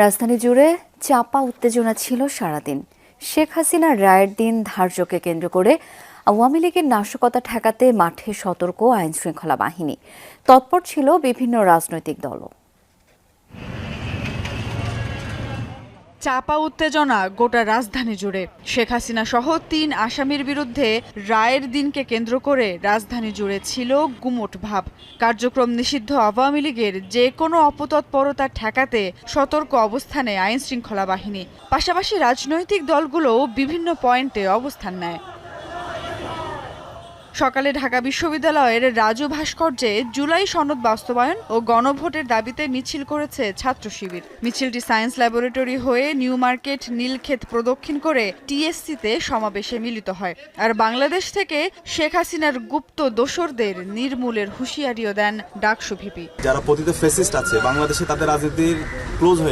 রাজধানী জুড়ে চাপা উত্তেজনা ছিল সারাদিন। শেখ হাসিনার রায়ের দিন ধার্যকে কেন্দ্র করে আওয়ামী লীগের নাশকতা ঠেকাতে মাঠে সতর্ক আইনশৃঙ্খলা বাহিনী। তৎপর ছিল বিভিন্ন রাজনৈতিক দলও। চাপা উত্তেজনা গোটা রাজধানী জুড়ে। শেখ হাসিনা সহ ৩ আসামির বিরুদ্ধে রায়ের দিনকে কেন্দ্র করে রাজধানী জুড়ে ছিল গুমোট ভাব। কার্যক্রম নিষিদ্ধ আওয়ামী লীগের যে কোনো অপতৎপরতা ঠেকাতে সতর্ক অবস্থানে আইনশৃঙ্খলা বাহিনী। পাশাপাশি রাজনৈতিক দলগুলোও বিভিন্ন পয়েন্টে অবস্থান নেয়। সকালে ঢাকা বিশ্ববিদ্যালয়ের রাজু ভাস্কর্যে জুলাই সনদ বাস্তবায়ন ও গণভোটের দাবিতে মিছিল করেছে ছাত্র শিবির। মিছিলটি সায়েন্স ল্যাবরেটরি হয়ে নিউ মার্কেট নীলক্ষেত প্রদক্ষিণ করে টিএসসিতে সমাবেশে মিলিত হয়। আর বাংলাদেশ থেকে শেখ হাসিনার গুপ্ত দোসরদের নির্মূলের হুঁশিয়ারিও দেন ডাকসু ভিপি। যারা পতিত ফ্যাসিস্ট আছে বাংলাদেশে, তাদের রাজনীতির ক্লোজ হয়ে